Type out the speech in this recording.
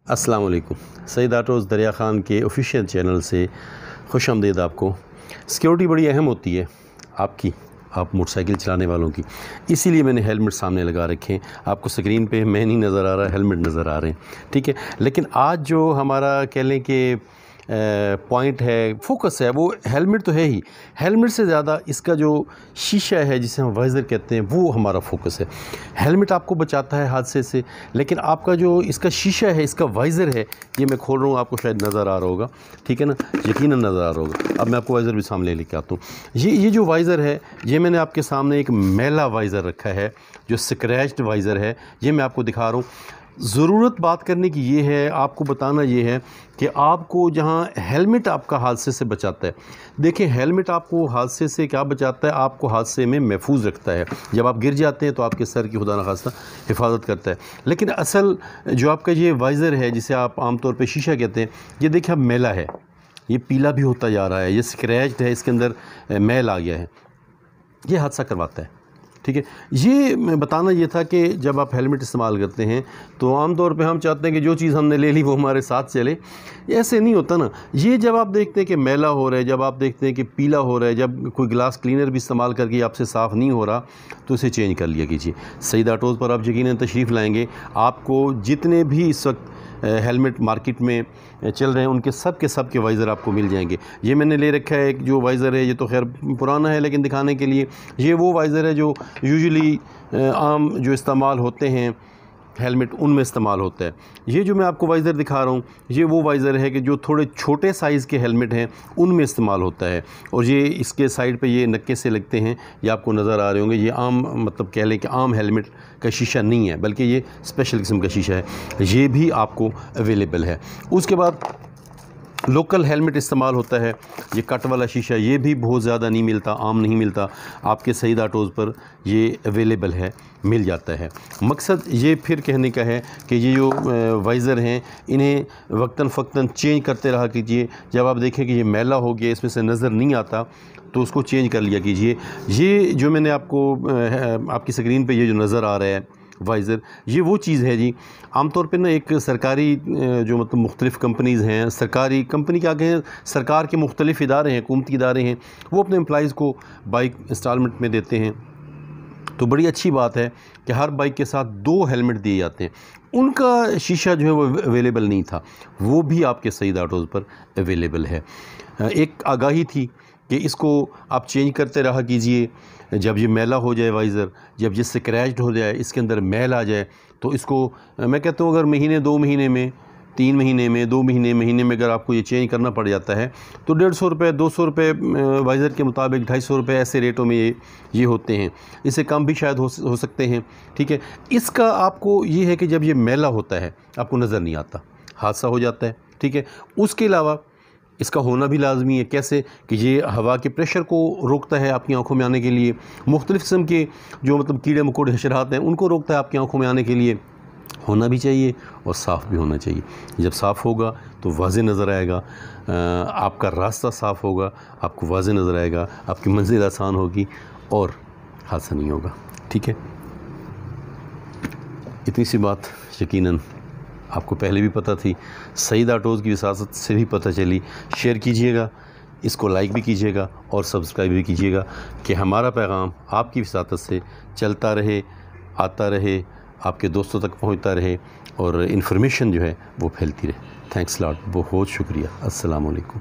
अस्सलाम वालेकुम। सईद ऑटोज़ दरिया ख़ान के ऑफिशियल चैनल से खुश आमदीद। आपको सिक्योरिटी बड़ी अहम होती है आपकी, आप मोटरसाइकिल चलाने वालों की, इसीलिए मैंने हेलमेट सामने लगा रखे हैं। आपको स्क्रीन पे मैं नहीं नज़र आ रहा, हेलमेट नज़र आ रहे हैं, ठीक है। लेकिन आज जो हमारा कह लें कि पॉइंट है, फोकस है, वो हेलमेट तो है ही। हेलमेट से ज़्यादा इसका जो शीशा है जिसे हम वाइज़र कहते हैं, वो हमारा फोकस है। हेलमेट आपको बचाता है हादसे से, लेकिन आपका जो इसका शीशा है, इसका वाइज़र है, ये मैं खोल रहा हूँ, आपको शायद नज़र आ रहा होगा, ठीक है ना, यकीनन नज़र आ रहा होगा। अब मैं आपको वाइज़र भी सामने लेके आता हूँ। ये जो वाइज़र है, ये मैंने आपके सामने एक मैला वाइज़र रखा है, जो स्क्रैच्ड वाइज़र है, ये मैं आपको दिखा रहा हूँ। ज़रूरत बात करने की ये है, आपको बताना ये है कि आपको जहाँ हेलमेट आपका हादसे से बचाता है। देखिए, हेलमेट आपको हादसे से क्या बचाता है, आपको हादसे में महफूज रखता है। जब आप गिर जाते हैं तो आपके सर की खुदा न खास्ता हिफाजत करता है। लेकिन असल जो आपका ये वाइज़र है, जिसे आप आमतौर पर शीशा कहते हैं, ये देखिए अब मैला है, ये पीला भी होता जा रहा है, ये स्क्रैच्ड है, इसके अंदर मैल आ गया है, ये हादसा करवाता है, ठीक है। ये बताना ये था कि जब आप हेलमेट इस्तेमाल करते हैं तो आमतौर पे हम चाहते हैं कि जो चीज़ हमने ले ली वो हमारे साथ चले। ऐसे नहीं होता ना। ये जब आप देखते हैं कि मैला हो रहा है, जब आप देखते हैं कि पीला हो रहा है, जब कोई ग्लास क्लीनर भी इस्तेमाल करके आपसे साफ़ नहीं हो रहा, तो इसे चेंज कर लिया कीजिए। सईद ऑटोज़ पर आप यकीनन तशरीफ़ लाएँगे, आपको जितने भी इस वक्त हेलमेट मार्केट में चल रहे हैं उनके सब के वाइज़र आपको मिल जाएंगे। ये मैंने ले रखा है, एक जो वाइज़र है, ये तो खैर पुराना है, लेकिन दिखाने के लिए ये वो वाइज़र है जो यूजुअली आम जो इस्तेमाल होते हैं हेलमेट, उनमें इस्तेमाल होता है। ये जो मैं आपको वाइज़र दिखा रहा हूँ, ये वो वाइज़र है कि जो थोड़े छोटे साइज़ के हेलमेट हैं उनमें इस्तेमाल होता है। और ये इसके साइड पे ये नक्के से लगते हैं, ये आपको नज़र आ रहे होंगे। ये आम, मतलब कह लें कि आम हेलमेट का शीशा नहीं है, बल्कि ये स्पेशल किस्म का शीशा है। ये भी आपको अवेलेबल है। उसके बाद लोकल हेलमेट इस्तेमाल होता है, ये कट वाला शीशा, ये भी बहुत ज़्यादा नहीं मिलता, आम नहीं मिलता। आपके सईद ऑटोज़ पर ये अवेलेबल है, मिल जाता है। मकसद ये फिर कहने का है कि ये जो वाइज़र हैं, इन्हें वक्तन फ़क्तन चेंज करते रहा कीजिए। जब आप देखें कि ये मैला हो गया, इसमें से नज़र नहीं आता, तो उसको चेंज कर लिया कीजिए। ये जो मैंने आपको आपकी स्क्रीन पे ये जो नज़र आ रहा है वाइज़र, ये वो चीज़ है जी। आमतौर पे ना एक सरकारी जो मतलब मुख्तलिफ़ कंपनीज़ हैं, सरकारी कंपनी क्या कहें, सरकार के मुख्तलिफ़ इदारे हैं, हुकूमती इदारे हैं, वो अपने एम्प्लॉइज़ को बाइक इंस्टॉलमेंट में देते हैं। तो बड़ी अच्छी बात है कि हर बाइक के साथ 2 हेलमेट दिए जाते हैं। उनका शीशा जो है वो अवेलेबल नहीं था, वो भी आपके सईद ऑटोज़ पर अवेलेबल है। एक आगाही थी कि इसको आप चेंज करते रहा कीजिए। जब ये मैला हो जाए वाइज़र, जब ये स्क्रैच्ड हो जाए, इसके अंदर मैल आ जाए, तो इसको मैं कहता हूँ अगर महीने 2 महीने में, 3 महीने में, 2 महीने में अगर आपको ये चेंज करना पड़ जाता है तो 150 रुपये, 200 रुपये वाइज़र के मुताबिक, 250 रुपये ऐसे रेटों में ये होते हैं। इससे कम भी शायद हो सकते हैं, ठीक है। इसका आपको ये है कि जब ये मैला होता है आपको नज़र नहीं आता, हादसा हो जाता है, ठीक है। उसके अलावा इसका होना भी लाजमी है। कैसे कि ये हवा के प्रेशर को रोकता है आपकी आंखों में आने के लिए। मुख्तलिफ़ किस्म के जो मतलब कीड़े मकोड़े हशरात हैं, उनको रोकता है आपकी आंखों में आने के लिए। होना भी चाहिए और साफ़ भी होना चाहिए। जब साफ़ होगा तो वाज़े नज़र आएगा, आपका रास्ता साफ़ होगा, आपको वाज़े नज़र आएगा, आपकी मंजिल आसान होगी और हादसा नहीं होगा, ठीक है। इतनी सी बात यकीनन आपको पहले भी पता थी, सईद ऑटोज़ की विसासत से भी पता चली। शेयर कीजिएगा, इसको लाइक भी कीजिएगा और सब्सक्राइब भी कीजिएगा कि हमारा पैगाम आपकी विसासत से चलता रहे, आता रहे, आपके दोस्तों तक पहुंचता रहे और इन्फॉर्मेशन जो है वो फैलती रहे। थैंक्स लॉट, बहुत शुक्रिया। अस्सलाम वालेकुम।